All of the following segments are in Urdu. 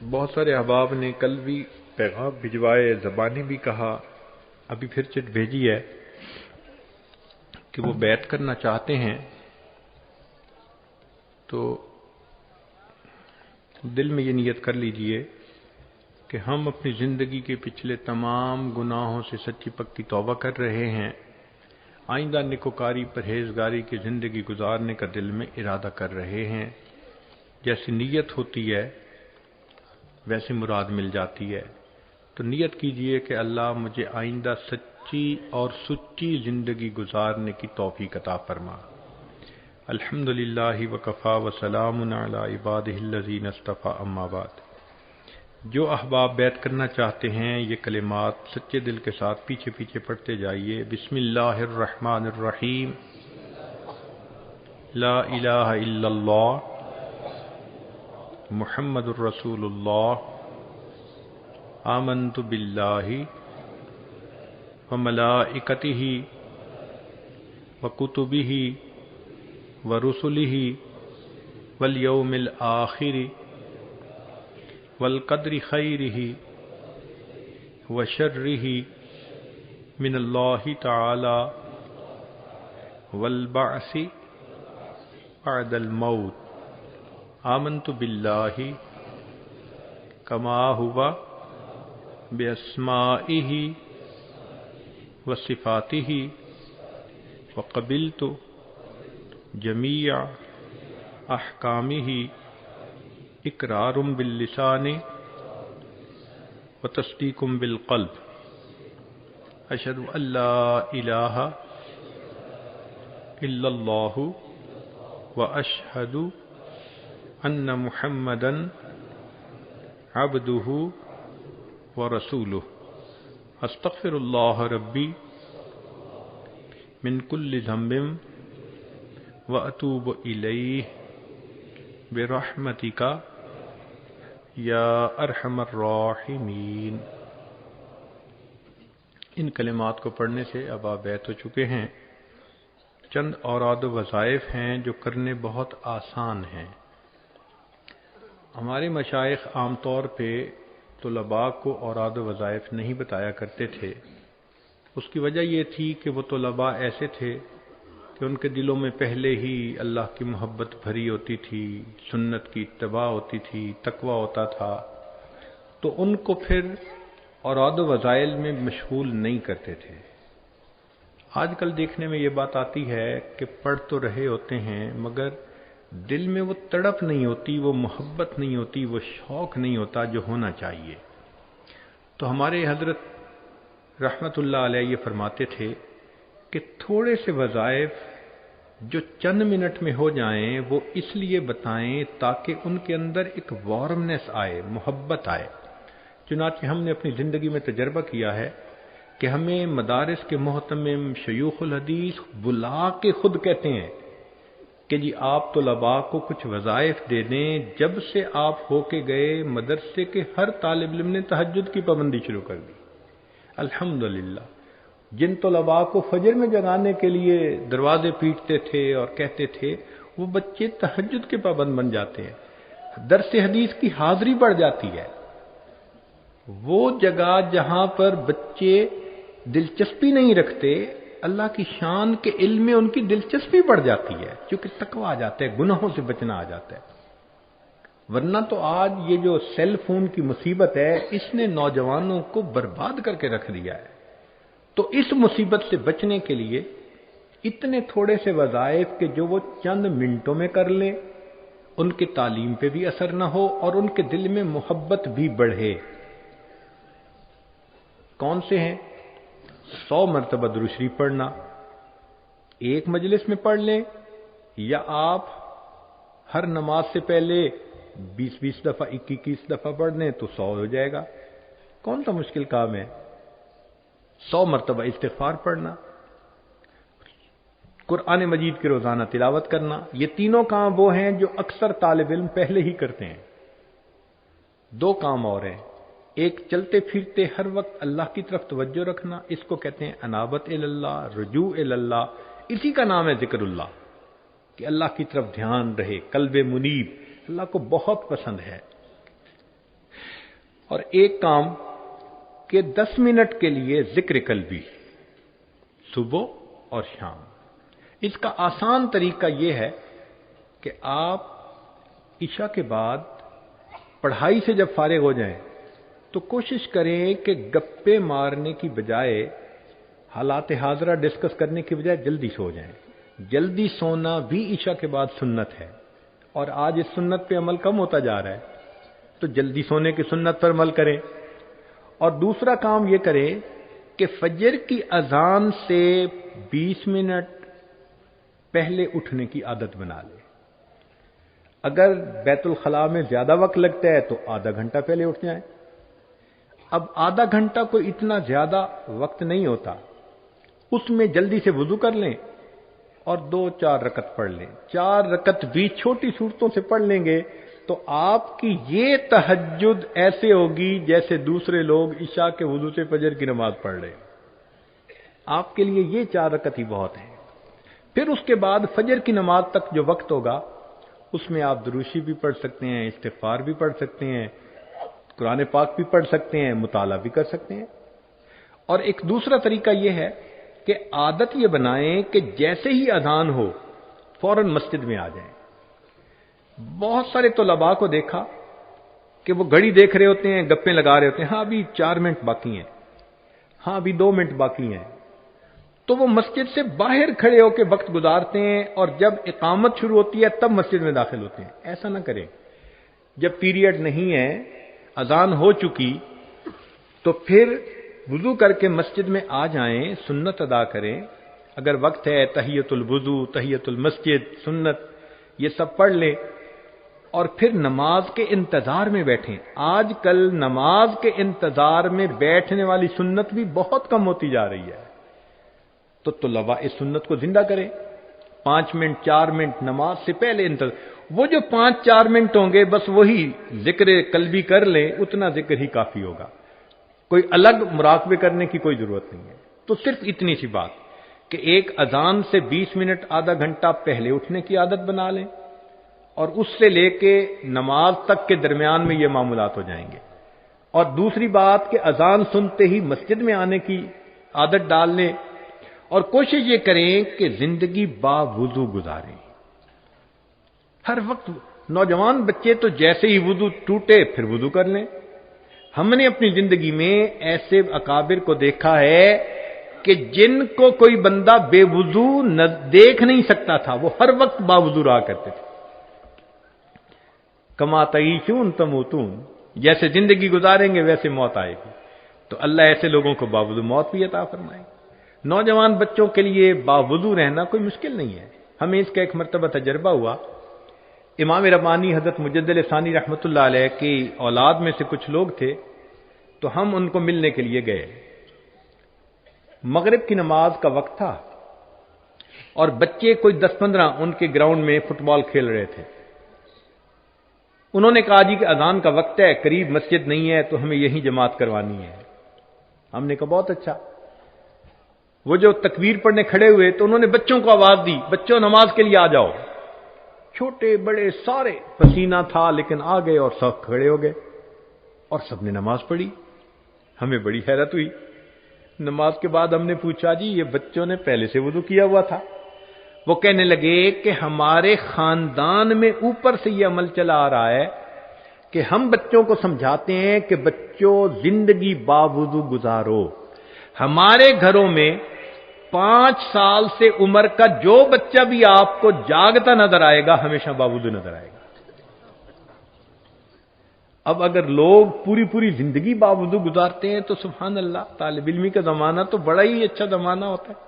بہت سارے احباب نے کل بھی پیغام بھجوائے، زبانی بھی کہا، ابھی پھر چٹ بھیجی ہے کہ وہ بیعت کرنا چاہتے ہیں، تو دل میں یہ نیت کر لیجئے کہ ہم اپنی زندگی کے پچھلے تمام گناہوں سے سچی پکی توبہ کر رہے ہیں، آئندہ نیکوکاری پرہیزگاری کی زندگی گزارنے کا دل میں ارادہ کر رہے ہیں۔ جیسی نیت ہوتی ہے ویسی مراد مل جاتی ہے، تو نیت کیجئے کہ اللہ مجھے آئندہ سچی اور سچی زندگی گزارنے کی توفیق عطا فرما۔ الحمدللہ وکفا وسلام علی عبادہ الذین اصطفی، اما بعد۔ جو احباب بیعت کرنا چاہتے ہیں یہ کلمات سچے دل کے ساتھ پیچھے پیچھے پڑھتے جائیے۔ بسم اللہ الرحمن الرحیم، لا الہ الا اللہ محمد الرسول اللہ، آمنت باللہ وملائکتہ وکتبہ ورسلہ والیوم الآخر والقدر خیرہ وشرہ من اللہ تعالی والبعث بعد الموت۔ آمنت باللہ کما ہوا باسمائہ وصفاتہ وقبلت جمیع احکامہ اقرار باللسان وتصدیق بالقلب۔ اشہد ان لا الہ الا اللہ واشہد ان محمدا عبدہ ورسولہ۔ استغفر اللہ ربی من کل ذنب واتوب الیہ برحمتک یا ارحم الراحمین۔ ان کلمات کو پڑھنے سے اب آپ بیعت ہو چکے ہیں۔ چند اوراد و وظائف ہیں جو کرنے بہت آسان ہیں۔ ہمارے مشائخ عام طور پہ طلباء کو اوراد و وظائف نہیں بتایا کرتے تھے۔ اس کی وجہ یہ تھی کہ وہ طلباء ایسے تھے کہ ان کے دلوں میں پہلے ہی اللہ کی محبت بھری ہوتی تھی، سنت کی اتباع ہوتی تھی، تقوی ہوتا تھا، تو ان کو پھر اوراد و وظائف میں مشغول نہیں کرتے تھے۔ آج کل دیکھنے میں یہ بات آتی ہے کہ پڑھ تو رہے ہوتے ہیں مگر دل میں وہ تڑپ نہیں ہوتی، وہ محبت نہیں ہوتی، وہ شوق نہیں ہوتا جو ہونا چاہیے۔ تو ہمارے حضرت رحمت اللہ علیہ یہ فرماتے تھے کہ تھوڑے سے وظائف جو چند منٹ میں ہو جائیں وہ اس لیے بتائیں تاکہ ان کے اندر ایک وارمنس آئے، محبت آئے۔ چنانچہ ہم نے اپنی زندگی میں تجربہ کیا ہے کہ ہمیں مدارس کے محتمم شیوخ الحدیث بلا کے خود کہتے ہیں کہ جی آپ طلباء کو کچھ وظائف دے دیں۔ جب سے آپ ہو کے گئے مدرسے کے ہر طالب علم نے تہجد کی پابندی شروع کر دی۔ الحمدللہ جن طلباء کو فجر میں جگانے کے لیے دروازے پیٹتے تھے اور کہتے تھے وہ بچے تہجد کے پابند بن جاتے ہیں، درس حدیث کی حاضری بڑھ جاتی ہے۔ وہ جگہ جہاں پر بچے دلچسپی نہیں رکھتے، اللہ کی شان کے علم میں ان کی دلچسپی بڑھ جاتی ہے، کیونکہ تقویٰ آ جاتا ہے، گناہوں سے بچنا آ جاتا ہے۔ ورنہ تو آج یہ جو سیل فون کی مصیبت ہے اس نے نوجوانوں کو برباد کر کے رکھ دیا ہے۔ تو اس مصیبت سے بچنے کے لیے اتنے تھوڑے سے وظائف کہ جو وہ چند منٹوں میں کر لیں، ان کی تعلیم پہ بھی اثر نہ ہو اور ان کے دل میں محبت بھی بڑھے۔ کون سے ہیں؟ 100 مرتبہ درود شریف پڑھنا، ایک مجلس میں پڑھ لیں، یا آپ ہر نماز سے پہلے 20 دفعہ 21 دفعہ پڑھ لیں تو 100 ہو جائے گا۔ کون سا مشکل کام ہے؟ 100 مرتبہ استغفار پڑھنا، قرآن مجید کی روزانہ تلاوت کرنا، یہ تینوں کام وہ ہیں جو اکثر طالب علم پہلے ہی کرتے ہیں۔ 2 کام اور ہیں، ایک چلتے پھرتے ہر وقت اللہ کی طرف توجہ رکھنا، اس کو کہتے ہیں انابت اللہ، رجوع اللہ، اسی کا نام ہے ذکر اللہ، کہ اللہ کی طرف دھیان رہے، قلب منیب اللہ کو بہت پسند ہے۔ اور ایک کام کہ 10 منٹ کے لیے ذکر قلبی صبح اور شام. اس کا آسان طریقہ یہ ہے کہ آپ عشاء کے بعد پڑھائی سے جب فارغ ہو جائیں تو کوشش کریں کہ گپے مارنے کی بجائے، حالات حاضرہ ڈسکس کرنے کی بجائے جلدی سو جائیں. جلدی سونا بھی عشاء کے بعد سنت ہے، اور آج اس سنت پہ عمل کم ہوتا جا رہا ہے، تو جلدی سونے کی سنت پر عمل کریں. اور دوسرا کام یہ کریں کہ فجر کی اذان سے 20 منٹ پہلے اٹھنے کی عادت بنا لیں. اگر بیت الخلاء میں زیادہ وقت لگتا ہے تو آدھا گھنٹہ پہلے اٹھ جائیں. اب آدھا گھنٹہ کوئی اتنا زیادہ وقت نہیں ہوتا، اس میں جلدی سے وضو کر لیں اور 2-4 رکعت پڑھ لیں. 4 رکعت بھی چھوٹی صورتوں سے پڑھ لیں گے تو آپ کی یہ تہجد ایسے ہوگی جیسے دوسرے لوگ عشاء کے وضو سے فجر کی نماز پڑھ رہے ہیں. آپ کے لیے یہ 4 رکعت ہی بہت ہیں. پھر اس کے بعد فجر کی نماز تک جو وقت ہوگا اس میں آپ دروشی بھی پڑھ سکتے ہیں، استغفار بھی پڑھ سکتے ہیں، قرآن پاک بھی پڑھ سکتے ہیں، مطالعہ بھی کر سکتے ہیں. اور ایک دوسرا طریقہ یہ ہے کہ عادت یہ بنائیں کہ جیسے ہی اذان ہو فوراً مسجد میں آ جائیں. بہت سارے طلباء کو دیکھا کہ وہ گھڑی دیکھ رہے ہوتے ہیں، گپیں لگا رہے ہوتے ہیں، ہاں ابھی 4 منٹ باقی ہیں، ہاں ابھی 2 منٹ باقی ہیں، تو وہ مسجد سے باہر کھڑے ہو کے وقت گزارتے ہیں اور جب اقامت شروع ہوتی ہے تب مسجد میں داخل ہوتے ہیں. ایسا نہ کریں. جب پیریڈ نہیں ہے، اذان ہو چکی، تو پھر وضو کر کے مسجد میں آ جائیں، سنت ادا کریں. اگر وقت ہے تحیۃ الوضو، تحیۃ المسجد، سنت یہ سب پڑھ لیں اور پھر نماز کے انتظار میں بیٹھیں. آج کل نماز کے انتظار میں بیٹھنے والی سنت بھی بہت کم ہوتی جا رہی ہے. تو طلباء اس سنت کو زندہ کریں. 5 منٹ 4 منٹ نماز سے پہلے وہ جو 5-4 منٹ ہوں گے بس وہی ذکر قلبی کر لیں، اتنا ذکر ہی کافی ہوگا. کوئی الگ مراقبے کرنے کی کوئی ضرورت نہیں ہے. تو صرف اتنی سی بات کہ ایک اذان سے 20 منٹ آدھا گھنٹہ پہلے اٹھنے کی عادت بنا لیں اور اس سے لے کے نماز تک کے درمیان میں یہ معاملات ہو جائیں گے. اور دوسری بات کہ اذان سنتے ہی مسجد میں آنے کی عادت ڈال لیں اور کوشش یہ کریں کہ زندگی باوضو گزاریں. ہر وقت نوجوان بچے تو جیسے ہی وضو ٹوٹے پھر وضو کر لیں. ہم نے اپنی زندگی میں ایسے اکابر کو دیکھا ہے کہ جن کو کوئی بندہ بے وضو دیکھ نہیں سکتا تھا، وہ ہر وقت باوضو رہا کرتے تھے. کما تعیشون تموتون، جیسے زندگی گزاریں گے ویسے موت آئے گی. تو اللہ ایسے لوگوں کو باوضو موت بھی عطا فرمائے. نوجوان بچوں کے لیے باوضو رہنا کوئی مشکل نہیں ہے. ہمیں اس کا ایک مرتبہ تجربہ ہوا. امام ربانی حضرت مجدد ثانی رحمۃ اللہ علیہ کی اولاد میں سے کچھ لوگ تھے، تو ہم ان کو ملنے کے لیے گئے. مغرب کی نماز کا وقت تھا اور بچے کوئی 10-15 ان کے گراؤنڈ میں فٹ بال کھیل رہے تھے. انہوں نے کہا جی کہ اذان کا وقت ہے، قریب مسجد نہیں ہے تو ہمیں یہیں جماعت کروانی ہے. ہم نے کہا بہت اچھا. وہ جو تکبیر پڑھنے کھڑے ہوئے تو انہوں نے بچوں کو آواز دی، بچوں نماز کے لیے آ جاؤ. چھوٹے بڑے سارے، پسینہ تھا لیکن آ گئے اور سب کھڑے ہو گئے اور سب نے نماز پڑھی. ہمیں بڑی حیرت ہوئی. نماز کے بعد ہم نے پوچھا جی یہ بچوں نے پہلے سے وضو کیا ہوا تھا؟ وہ کہنے لگے کہ ہمارے خاندان میں اوپر سے یہ عمل چلا آ رہا ہے کہ ہم بچوں کو سمجھاتے ہیں کہ بچوں زندگی باوضو گزارو. ہمارے گھروں میں 5 سال سے عمر کا جو بچہ بھی آپ کو جاگتا نظر آئے گا ہمیشہ باوضو نظر آئے گا. اب اگر لوگ پوری زندگی باوضو گزارتے ہیں تو سبحان اللہ، طالب علمی کا زمانہ تو بڑا ہی اچھا زمانہ ہوتا ہے.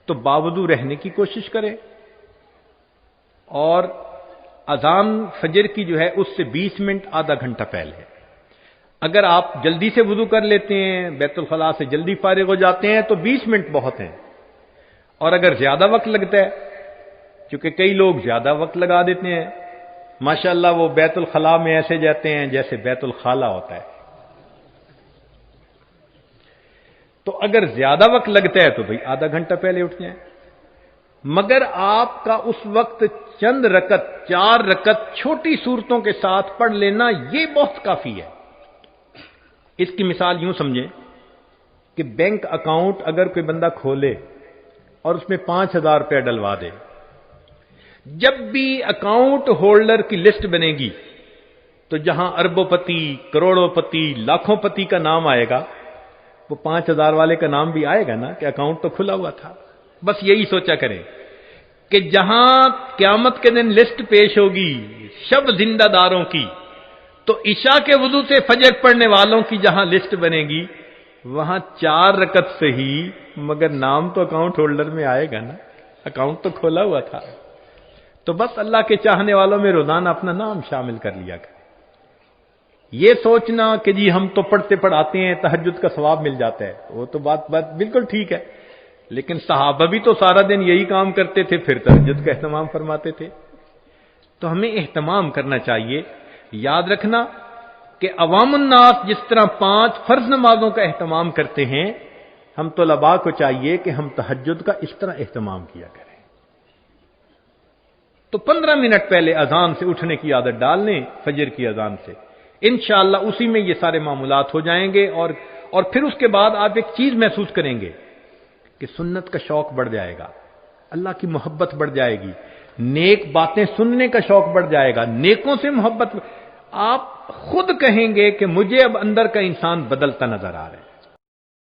تو باوضو رہنے کی کوشش کریں. اور اذان فجر کی جو ہے اس سے 20 منٹ آدھا گھنٹہ پہلے. اگر آپ جلدی سے وضو کر لیتے ہیں، بیت الخلاء سے جلدی فارغ ہو جاتے ہیں تو 20 منٹ بہت ہیں. اور اگر زیادہ وقت لگتا ہے، چونکہ کئی لوگ زیادہ وقت لگا دیتے ہیں، ماشاءاللہ وہ بیت الخلاء میں ایسے جاتے ہیں جیسے بیت الخالہ ہوتا ہے. تو اگر زیادہ وقت لگتا ہے تو بھئی آدھا گھنٹہ پہلے اٹھ جائیں. مگر آپ کا اس وقت چند رکعت 4 رکعت چھوٹی صورتوں کے ساتھ پڑھ لینا یہ بہت کافی ہے. اس کی مثال یوں سمجھیں کہ بینک اکاؤنٹ اگر کوئی بندہ کھولے اور اس میں 5,000 روپے ڈلوا دے، جب بھی اکاؤنٹ ہولڈر کی لسٹ بنے گی تو جہاں اربوں پتی، کروڑوں پتی، لاکھوں پتی کا نام آئے گا، وہ 5,000 والے کا نام بھی آئے گا نا کہ اکاؤنٹ تو کھلا ہوا تھا۔ بس یہی سوچا کریں کہ جہاں قیامت کے دن لسٹ پیش ہوگی شب زندہ داروں کی، تو عشاء کے وضو سے فجر پڑھنے والوں کی جہاں لسٹ بنے گی، وہاں 4 رکعت سے ہی مگر نام تو اکاؤنٹ ہولڈر میں آئے گا نا، اکاؤنٹ تو کھولا ہوا تھا۔ تو بس اللہ کے چاہنے والوں میں روزانہ اپنا نام شامل کر لیا کریں۔ یہ سوچنا کہ جی ہم تو پڑھتے پڑھاتے ہیں تہجد کا ثواب مل جاتا ہے، وہ تو بات بالکل ٹھیک ہے، لیکن صحابہ بھی تو سارا دن یہی کام کرتے تھے، پھر تہجد کا اہتمام فرماتے تھے۔ تو ہمیں اہتمام کرنا چاہیے۔ یاد رکھنا کہ عوام الناس جس طرح 5 فرض نمازوں کا اہتمام کرتے ہیں، ہم طلباء کو چاہیے کہ ہم تہجد کا اس طرح اہتمام کیا کریں۔ تو 15 منٹ پہلے اذان سے اٹھنے کی عادت ڈال لیں، فجر کی اذان سے، انشاءاللہ اسی میں یہ سارے معاملات ہو جائیں گے، اور پھر اس کے بعد آپ ایک چیز محسوس کریں گے کہ سنت کا شوق بڑھ جائے گا، اللہ کی محبت بڑھ جائے گی، نیک باتیں سننے کا شوق بڑھ جائے گا، نیکوں سے محبت، آپ خود کہیں گے کہ مجھے اب اندر کا انسان بدلتا نظر آ رہا ہے۔